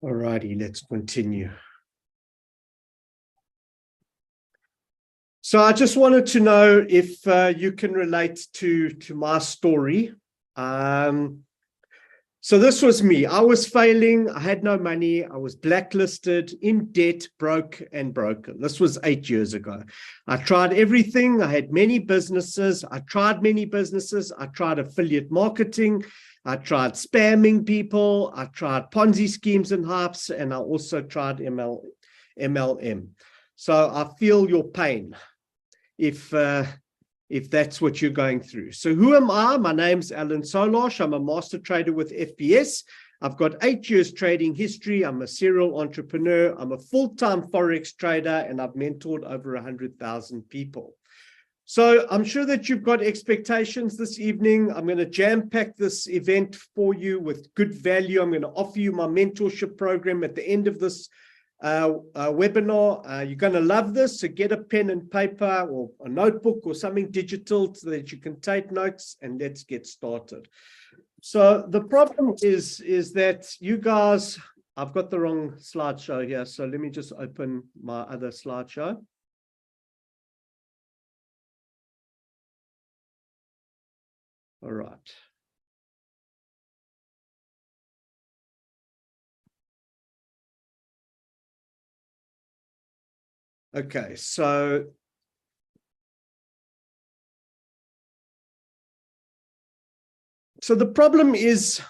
All righty, let's continue. So I just wanted to know if you can relate to my story. So this was me. I was failing. I had no money. I was blacklisted, in debt, broke and broken. This was 8 years ago. I tried everything. I had many businesses. I tried many businesses. I tried affiliate marketing. I tried spamming people. I tried Ponzi schemes and hypes, and I also tried MLM. So I feel your pain if that's what you're going through. So who am I? My name's Alan Solash. I'm a master trader with FBS. I've got 8 years trading history. I'm a serial entrepreneur. I'm a full-time Forex trader, and I've mentored over 100,000 people. So I'm sure that you've got expectations this evening. I'm going to jam-pack this event for you with good value. I'm going to offer you my mentorship program at the end of this webinar. You're going to love this, so get a pen and paper or a notebook or something digital so that you can take notes, and let's get started. So the problem is that you guys, I've got the wrong slideshow here, so let me just open my other slideshow. All right. Okay, so the problem is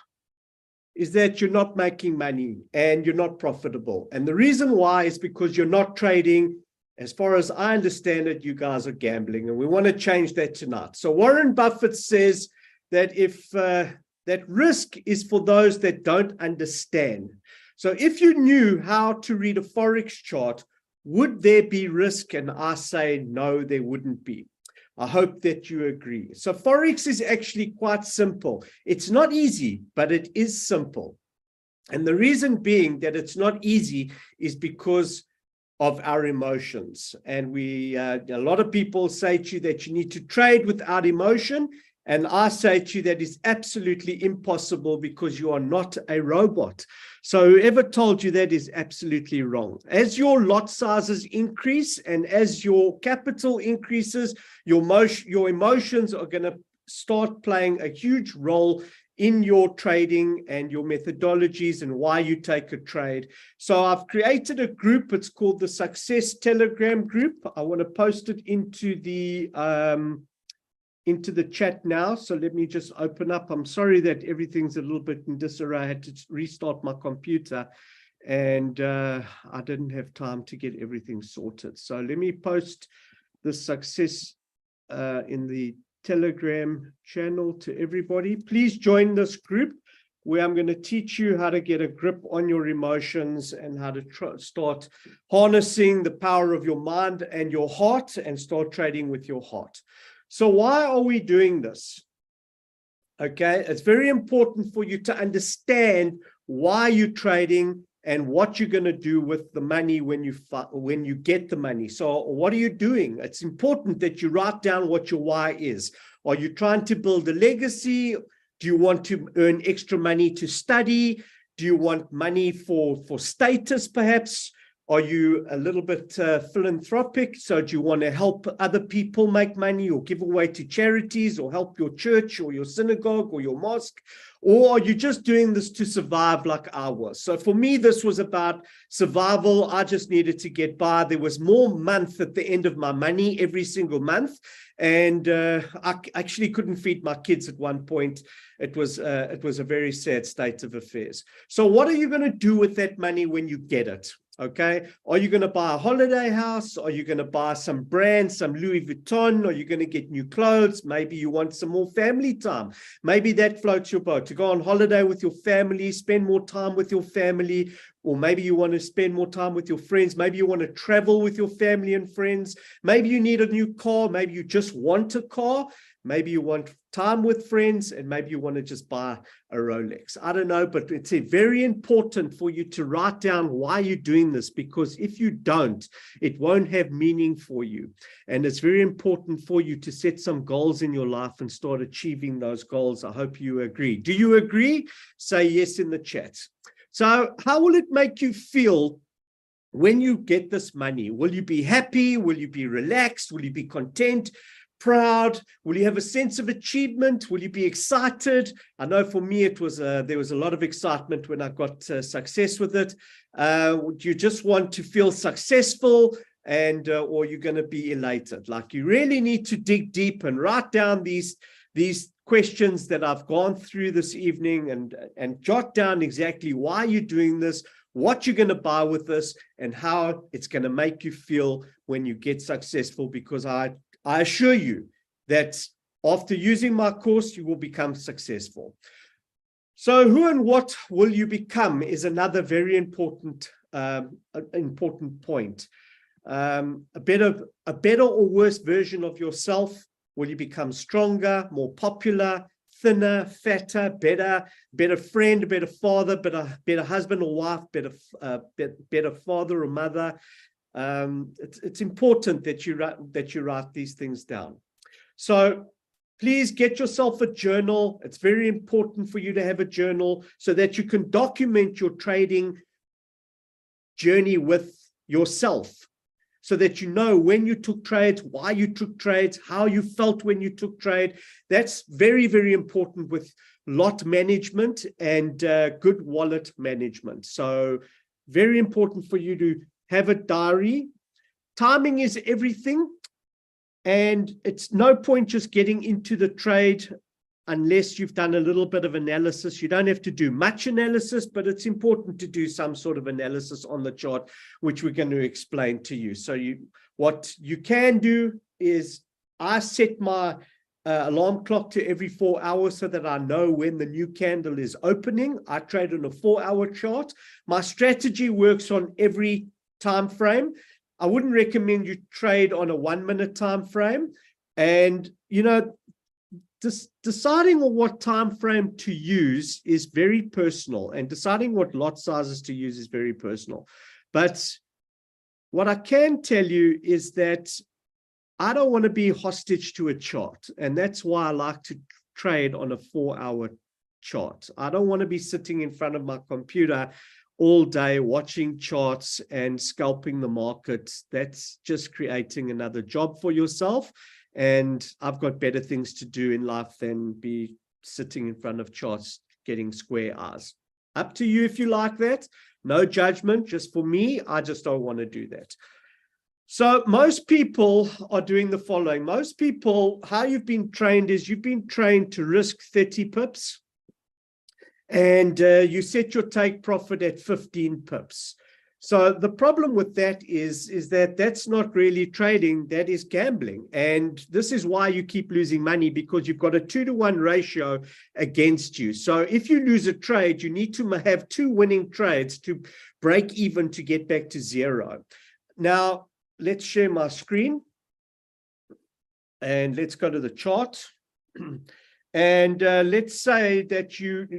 that you're not making money and you're not profitable. And the reason why is because you're not trading. As far as I understand it, you guys are gambling, and we want to change that tonight. So Warren Buffett says that if that risk is for those that don't understand. So if you knew how to read a Forex chart, would there be risk? And I say, no, there wouldn't be. I hope that you agree. So Forex is actually quite simple. It's not easy, but it is simple. And the reason being that it's not easy is because of our emotions. And a lot of people say to you that you need to trade without emotion. And I say to you that is absolutely impossible because you are not a robot. So whoever told you that is absolutely wrong. As your lot sizes increase and as your capital increases, your emotions are going to start playing a huge role in your trading and your methodologies and why you take a trade. So I've created a group. It's called the Success Telegram group. I want to post it into the chat now. So let me just open up. I'm sorry that everything's a little bit in disarray. I had to restart my computer and I didn't have time to get everything sorted. So let me post the success in the Telegram channel to everybody. Please join this group where I'm going to teach you how to get a grip on your emotions and how to start harnessing the power of your mind and your heart and start trading with your heart. So why are we doing this? Okay, it's very important for you to understand why you're trading and what you're going to do with the money when you get the money. So what are you doing? It's important that you write down what your why is. Are you trying to build a legacy? Do you want to earn extra money to study? Do you want money for status perhaps? Are you a little bit philanthropic? So do you want to help other people make money or give away to charities or help your church or your synagogue or your mosque? Or are you just doing this to survive like I was? So for me, this was about survival. I just needed to get by. There was more month at the end of my money every single month. And I actually couldn't feed my kids at one point. It was a very sad state of affairs. So what are you going to do with that money when you get it? Okay, are you going to buy a holiday house? Are you going to buy some brand, some Louis Vuitton? Are you going to get new clothes? Maybe you want some more family time. Maybe that floats your boat, to go on holiday with your family, spend more time with your family. Or maybe you want to spend more time with your friends. Maybe you want to travel with your family and friends. Maybe you need a new car. Maybe you just want a car. Maybe you want time with friends, and maybe you want to just buy a Rolex. I don't know, but it's very important for you to write down why you're doing this, because if you don't, it won't have meaning for you. And it's very important for you to set some goals in your life and start achieving those goals. I hope you agree. Do you agree? Say yes in the chat. So how will it make you feel when you get this money? Will you be happy? Will you be relaxed? Will you be content, proud? Will you have a sense of achievement? Will you be excited? I know for me, it was there was a lot of excitement when I got success with it. Would you just want to feel successful, and or you're going to be elated? Like, you really need to dig deep and write down these questions that I've gone through this evening, and jot down exactly why you're doing this, what you're going to buy with this, and how it's going to make you feel when you get successful, because I assure you that after using my course, you will become successful. So who and what will you become is another very important point. A better or worse version of yourself. Will you become stronger, more popular, thinner, fatter, better friend, better father, better husband or wife, better father or mother? It's important that you write these things down. So please get yourself a journal. It's very important for you to have a journal so that you can document your trading journey with yourself, so that you know when you took trades, why you took trades, how you felt when you took trade. That's very, very important with lot management and good wallet management. So very important for you to have a diary. Timing is everything, and it's no point just getting into the trade unless you've done a little bit of analysis. You don't have to do much analysis, but it's important to do some sort of analysis on the chart, which we're going to explain to you. So what you can do is, I set my alarm clock to every 4 hours so that I know when the new candle is opening. I trade on a 4-hour chart. My strategy works on every time frame. I wouldn't recommend you trade on a 1-minute time frame. And, you know, deciding on what time frame to use is very personal, and deciding what lot sizes to use is very personal. But what I can tell you is that I don't want to be hostage to a chart, and that's why I like to trade on a 4-hour chart. I don't want to be sitting in front of my computer all day watching charts and scalping the market. That's just creating another job for yourself. And I've got better things to do in life than be sitting in front of charts getting square eyes. Up to you if you like that. No judgment. Just for me, I just don't want to do that. So most people are doing the following. Most people, how you've been trained is you've been trained to risk 30 pips. And you set your take profit at 15 pips. So the problem with that is that that's not really trading, that is gambling. And this is why you keep losing money, because you've got a 2-to-1 ratio against you. So if you lose a trade, you need to have 2 winning trades to break even to get back to 0. Now, let's share my screen. And let's go to the chart. And let's say that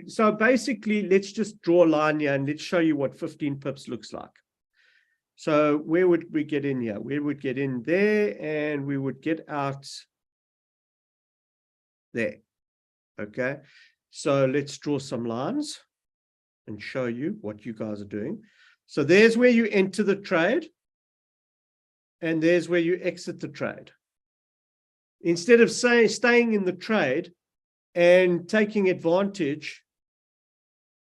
so basically, let's just draw a line here and let's show you what 15 pips looks like. So where would we get in here? We would get in there and we would get out there. Okay. So let's draw some lines and show you what you guys are doing. So there's where you enter the trade, and there's where you exit the trade. Instead of staying in the trade and taking advantage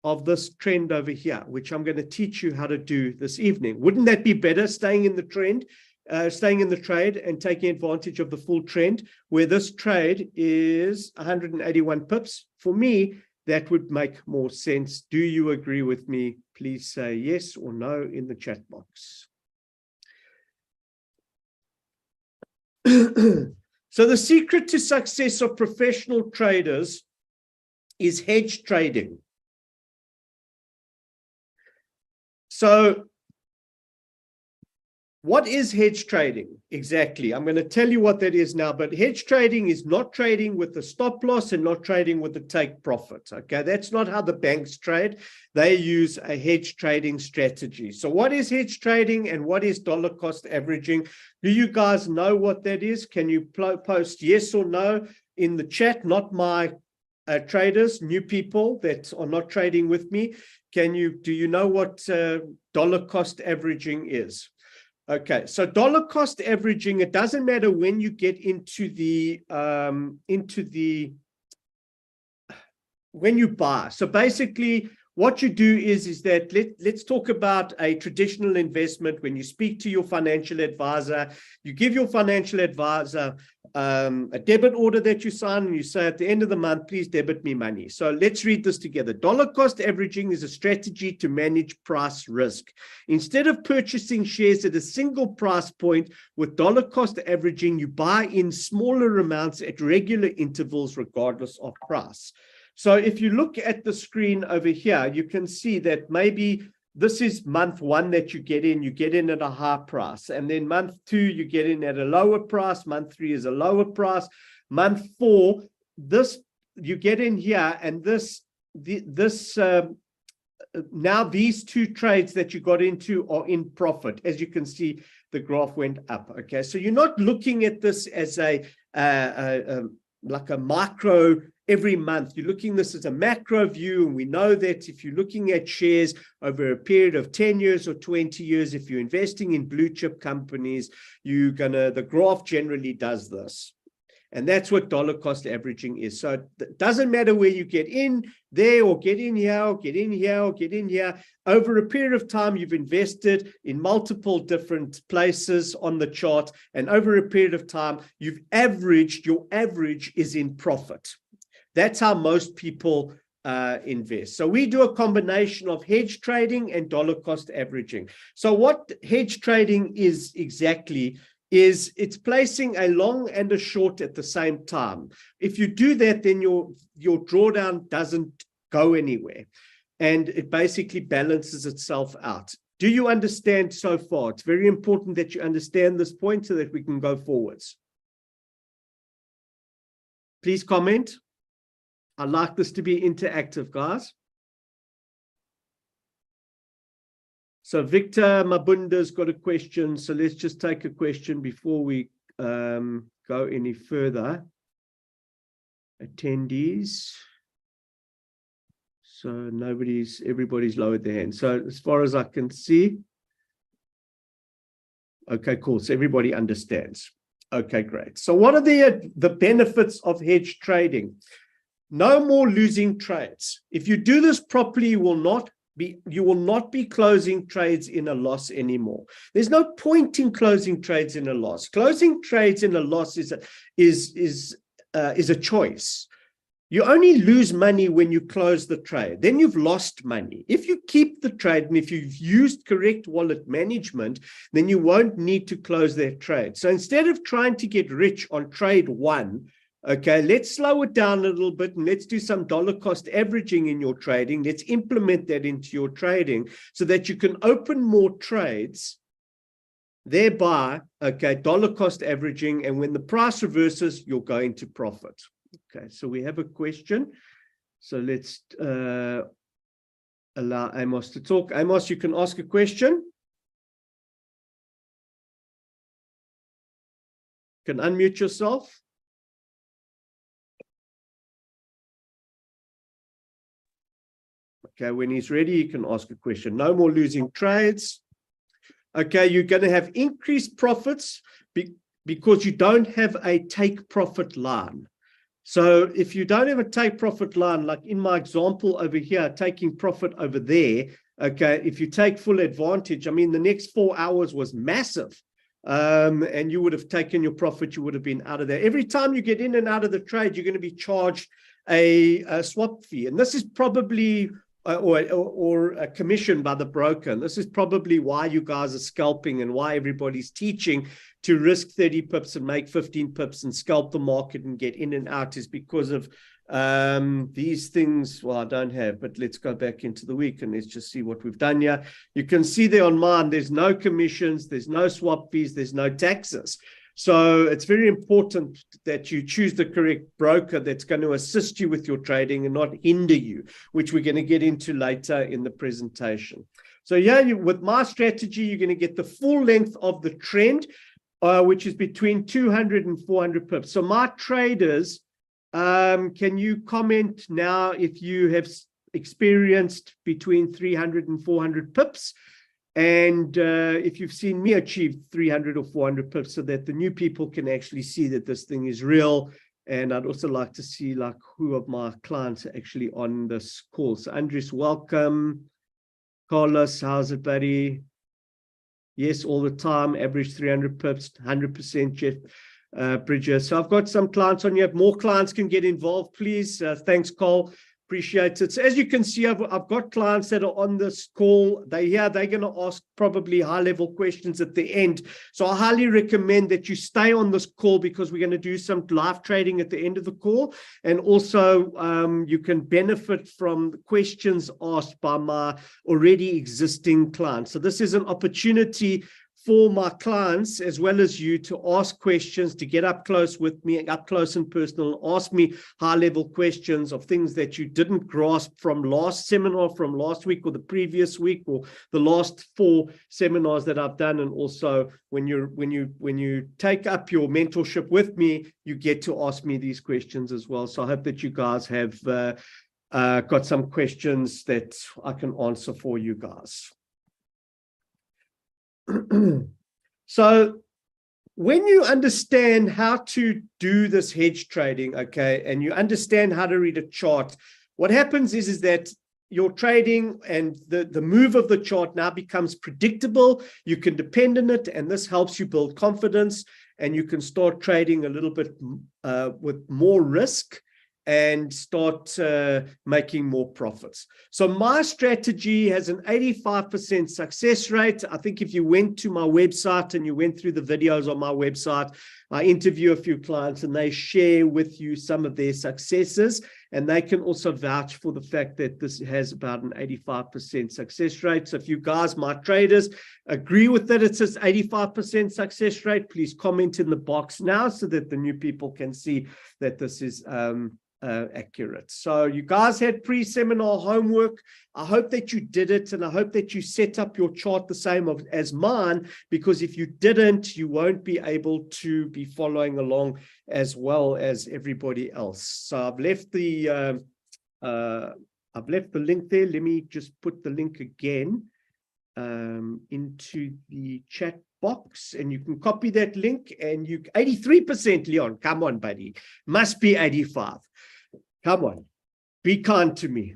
of this trend over here, which I'm going to teach you how to do this evening. Wouldn't that be better, staying in the trend, staying in the trade and taking advantage of the full trend, where this trade is 181 pips? For me, that would make more sense. Do you agree with me? Please say yes or no in the chat box. So the secret to success of professional traders is hedge trading. So what is hedge trading exactly? I'm going to tell you what that is now, but hedge trading is not trading with the stop loss and not trading with the take profit. Okay, that's not how the banks trade. They use a hedge trading strategy. So what is hedge trading and what is dollar cost averaging? Do you guys know what that is? Can you post yes or no in the chat? Not my traders, new people that are not trading with me, do you know what dollar cost averaging is? Okay, so dollar cost averaging, it doesn't matter when you get into the when you buy. So basically what you do is that let's talk about a traditional investment. When you speak to your financial advisor, you give your financial advisor a debit order that you sign, and you say at the end of the month, please debit me money. So let's read this together. Dollar cost averaging is a strategy to manage price risk. Instead of purchasing shares at a single price point, with dollar cost averaging, you buy in smaller amounts at regular intervals regardless of price. So if you look at the screen over here, you can see that maybe this is month one that you get in at a high price. And then month two, you get in at a lower price. Month three is a lower price. Month four, you get in here, and now these two trades that you got into are in profit. As you can see, the graph went up. Okay, so you're not looking at this as like a micro every month. You're looking at this as a macro view, and we know that if you're looking at shares over a period of 10 years or 20 years, if you're investing in blue chip companies, the graph generally does this. And that's what dollar cost averaging is. So it doesn't matter where you get in there or get in here or get in here or get in here. Over a period of time, you've invested in multiple different places on the chart. And over a period of time, your average is in profit. That's how most people invest. So we do a combination of hedge trading and dollar cost averaging. So what hedge trading is exactly is it's placing a long and a short at the same time. If you do that, then your drawdown doesn't go anywhere, and it basically balances itself out. Do you understand so far? It's very important that you understand this point so that we can go forwards. Please comment. I'd like this to be interactive, guys. So Victor Mabunda's got a question. So let's just take a question before we go any further. Attendees. So everybody's lowered their hand. So as far as I can see. Okay, cool. So everybody understands. Okay, great. So what are the benefits of hedge trading? No more losing trades. If you do this properly, you will not be closing trades in a loss anymore. There's no point in closing trades in a loss. Closing trades in a loss is a choice. You only lose money when you close the trade. Then you've lost money. If you keep the trade and if you've used correct wallet management, then you won't need to close that trade. So instead of trying to get rich on trade one, okay, let's slow it down a little bit and let's do some dollar cost averaging in your trading. Let's implement that into your trading so that you can open more trades, thereby, okay, dollar cost averaging. And when the price reverses, you'll go into profit. Okay, so we have a question. So let's allow Amos to talk. Amos, you can ask a question. You can unmute yourself. Okay, when he's ready, you can ask a question. No more losing trades. Okay, you're going to have increased profits because you don't have a take profit line. So if you don't have a take profit line, like in my example over here, taking profit over there, okay, if you take full advantage, I mean, the next 4 hours was massive. And you would have taken your profit, you would have been out of there. Every time you get in and out of the trade, you're going to be charged a swap fee. And this is probably or a commission by the broker. And this is probably why you guys are scalping and why everybody's teaching to risk 30 pips and make 15 pips and scalp the market and get in and out, is because of these things. Well, I don't have, but let's go back into the week and let's just see what we've done here. You can see there on mine, there's no commissions, there's no swap fees, there's no taxes. So it's very important that you choose the correct broker that's going to assist you with your trading and not hinder you, which we're going to get into later in the presentation. So yeah, with my strategy, you're going to get the full length of the trend, which is between 200 and 400 pips. So my traders can you comment now if you have experienced between 300 and 400 pips? And if you've seen me achieve 300 or 400 pips, so that the new people can actually see that this thing is real. And I'd also like to see like who of my clients are actually on this call. So Andres, welcome. Carlos, how's it, buddy? Yes, all the time, average 300 pips, 100%, Jeff Bridger. So I've got some clients on here. If more clients can get involved, please. Thanks, Cole. Appreciate it. So as you can see, I've got clients that are on this call. They're going to ask probably high-level questions at the end. So I highly recommend that you stay on this call, because we're going to do some live trading at the end of the call. And also you can benefit from the questions asked by my already existing clients. So this is an opportunity for my clients as well as you to ask questions, to get up close with me, up close and personal, ask me high-level questions of things that you didn't grasp from last seminar, from last week or the previous week or the last 4 seminars that I've done. And also when you take up your mentorship with me, you get to ask me these questions as well. So I hope that you guys have got some questions that I can answer for you guys. So when you understand how to do this hedge trading, okay, and you understand how to read a chart, what happens is that your trading and the move of the chart now becomes predictable. You can depend on it, and this helps you build confidence, and you can start trading a little bit with more risk and start making more profits. So my strategy has an 85% success rate. I think if you went to my website and you went through the videos on my website, I interview a few clients and they share with you some of their successes, and they can also vouch for the fact that this has about an 85% success rate. So if you guys, my traders, agree with that, it says 85% success rate, please comment in the box now so that the new people can see that this is accurate. So you guys had pre-seminar homework. I hope that you did it, and I hope that you set up your chart the same as mine, because if you didn't, you won't be able to be following along as well as everybody else. So I've left the link there. Let me just put the link again into the chat box, and you can copy that link. And you 83%, Leon, come on, buddy, must be 85. Come on, be kind to me.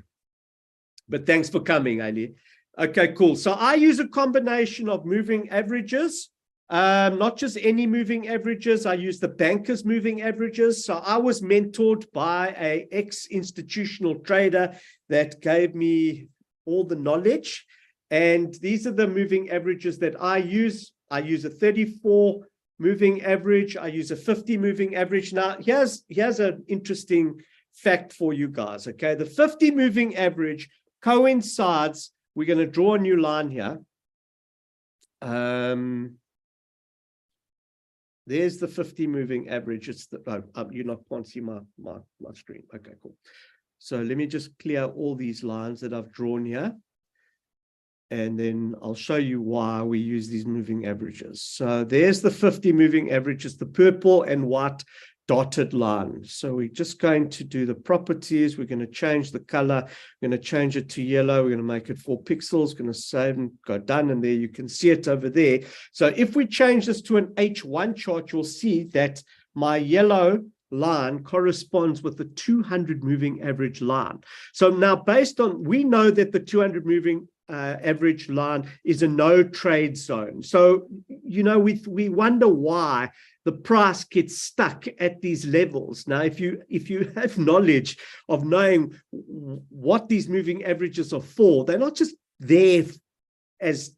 But thanks for coming, Ali. Okay, cool. So I use a combination of moving averages, not just any moving averages. I use the bankers' moving averages. So I was mentored by an ex-institutional trader that gave me all the knowledge. And these are the moving averages that I use. I use a 34 moving average. I use a 50 moving average. Now, here's an interesting fact for you guys, okay? The 50 moving average coincides, we're going to draw a new line here. There's the 50 moving average. It's the, you not can't see my screen. Okay, cool. So let me just clear all these lines that I've drawn here, and then I'll show you why we use these moving averages. So there's the 50 moving averages, the purple and white dotted line. So we're just going to do the properties. We're going to change the color. We're going to change it to yellow. We're going to make it 4 pixels. Going to save and go done. And there you can see it over there. So if we change this to an H1 chart, you'll see that my yellow line corresponds with the 200 moving average line. So now based on, we know that the 200 moving average line is a no trade zone. So, you know, we wonder why the price gets stuck at these levels. Now, if you have knowledge of knowing what these moving averages are for, they're not just there as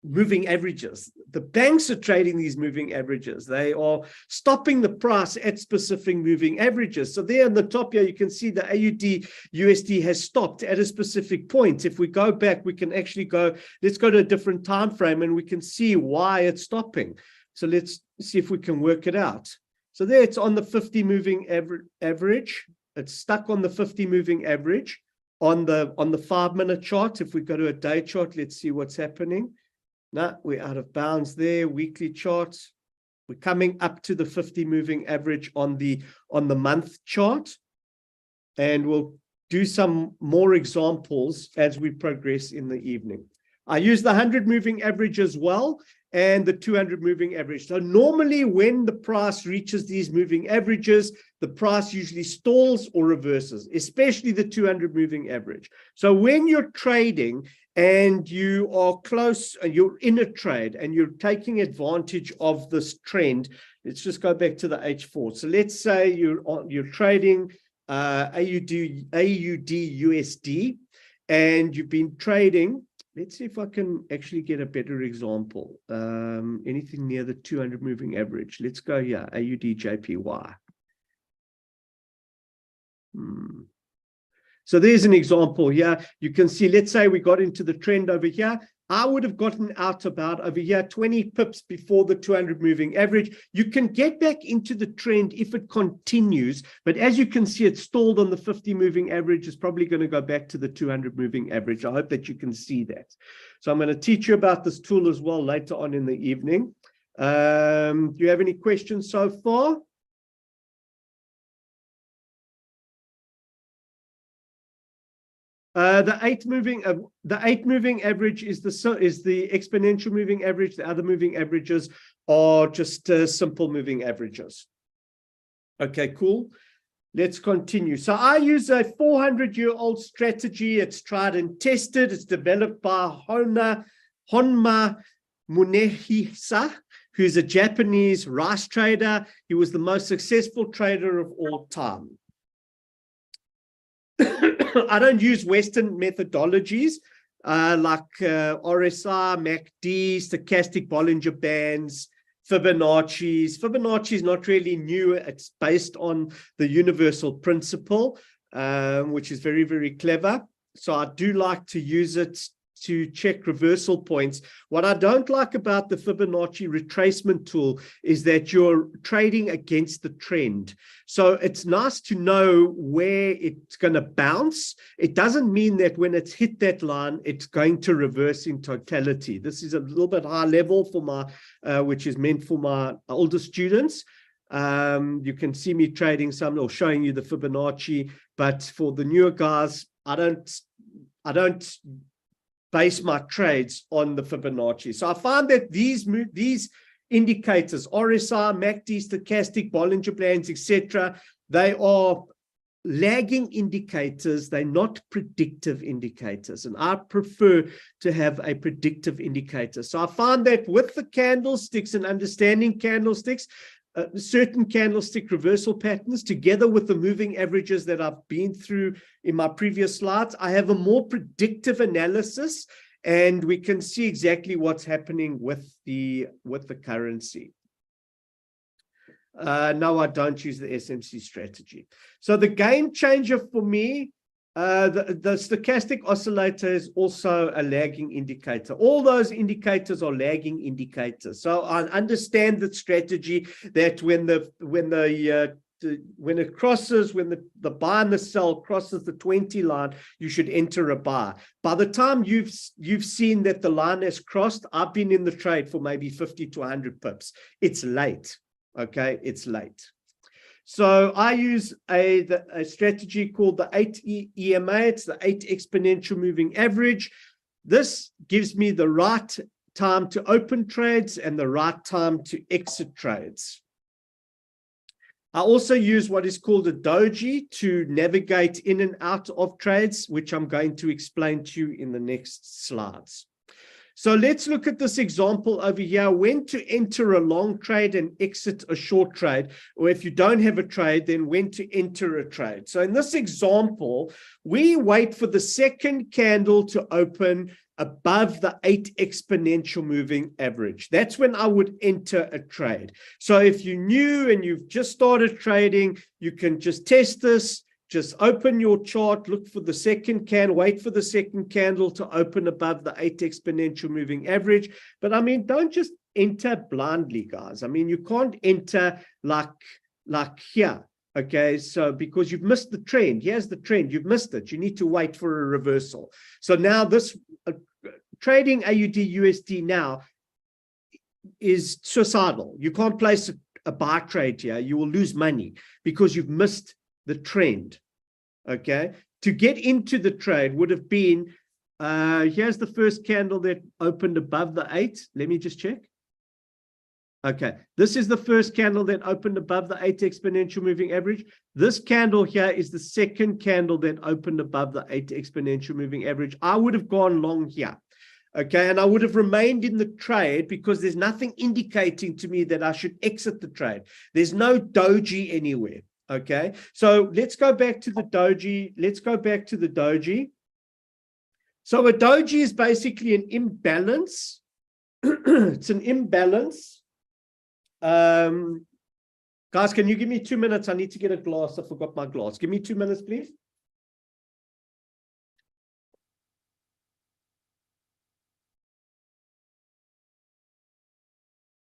moving averages. The banks are trading these moving averages. They are stopping the price at specific moving averages. So there on the top here, you can see the AUD USD has stopped at a specific point. If we go back, we can actually go, let's go to a different time frame and we can see why it's stopping. So let's see if we can work it out. So there it's on the 50 moving average. It's stuck on the 50 moving average on the 5-minute chart. If we go to a day chart, let's see what's happening. No, we're out of bounds there. Weekly charts, we're coming up to the 50 moving average on the month chart. and we'll do some more examples as we progress in the evening. I use the 100 moving average as well, and the 200 moving average. So normally when the price reaches these moving averages, the price usually stalls or reverses, especially the 200 moving average. So when you're trading and you are close, you're in a trade and you're taking advantage of this trend, let's just go back to the H4. So let's say you're trading AUD USD, and you've been trading. Let's see if I can actually get a better example. Anything near the 200 moving average. Let's go here, AUD JPY. So there's an example here. You can see, let's say we got into the trend over here. I would have gotten out about over here 20 pips before the 200 moving average. You can get back into the trend if it continues, but as you can see, it's stalled on the 50 moving average. It's probably going to go back to the 200 moving average. I hope that you can see that. So I'm going to teach you about this tool as well later on in the evening. Do you have any questions so far? The eight moving average is the exponential moving average. The other moving averages are just simple moving averages. Okay, cool. Let's continue. So I use a 400-year-old strategy. It's tried and tested. It's developed by Honma Munehisa, who's a Japanese rice trader. He was the most successful trader of all time. I don't use Western methodologies like RSI, MACD, stochastic Bollinger Bands, Fibonacci's. Fibonacci is not really new. It's based on the universal principle, which is very, very clever. So I do like to use it to check reversal points. What I don't like about the Fibonacci retracement tool is that you're trading against the trend. So it's nice to know where it's going to bounce. It doesn't mean that when it's hit that line, it's going to reverse in totality. This is a little bit high level for my, which is meant for my older students. You can see me trading some or showing you the Fibonacci, but for the newer guys, I don't base my trades on the Fibonacci. So I find that these indicators, RSI, MACD, stochastic, Bollinger Bands, etc., they are lagging indicators. They're not predictive indicators, and I prefer to have a predictive indicator. So I find that with the candlesticks and understanding candlesticks, certain candlestick reversal patterns together with the moving averages that I've been through in my previous slides, I have a more predictive analysis, and we can see exactly what's happening with the currency. No, I don't use the SMC strategy. So the game changer for me, the stochastic oscillator is also a lagging indicator. All those indicators are lagging indicators. So I understand the strategy that when it crosses, when the buy and the sell crosses the 20 line, you should enter a buy. By the time you've seen that the line has crossed, I've been in the trade for maybe 50 to 100 pips. It's late. Okay, it's late. So I use a strategy called the 8 EMA. It's the 8 exponential moving average. This gives me the right time to open trades and the right time to exit trades. I also use what is called a doji to navigate in and out of trades, which I'm going to explain to you in the next slides. So let's look at this example over here, when to enter a long trade and exit a short trade, or if you don't have a trade, then when to enter a trade. So in this example, we wait for the second candle to open above the 8 exponential moving average. That's when I would enter a trade. So if you're new and you've just started trading, you can just test this. Just open your chart, look for the second candle, wait for the second candle to open above the 8 exponential moving average. But I mean, don't just enter blindly, guys. I mean, you can't enter like here. Okay, so because you've missed the trend, here's the trend, you've missed it. You need to wait for a reversal. So now this trading AUD USD now is suicidal. You can't place a buy trade here. You will lose money because you've missed the trend. okay, to get into the trade would have been, here's the first candle that opened above the 8. Let me just check. Okay, this is the first candle that opened above the 8 exponential moving average. This candle here is the second candle that opened above the 8 exponential moving average. I would have gone long here. Okay, and I would have remained in the trade because there's nothing indicating to me that I should exit the trade. There's no doji anywhere. Okay, so let's go back to the doji. Let's go back to the doji. So a doji is basically an imbalance. It's an imbalance. Guys, can you give me 2 minutes? I need to get a glass. I forgot my glass. Give me 2 minutes, please.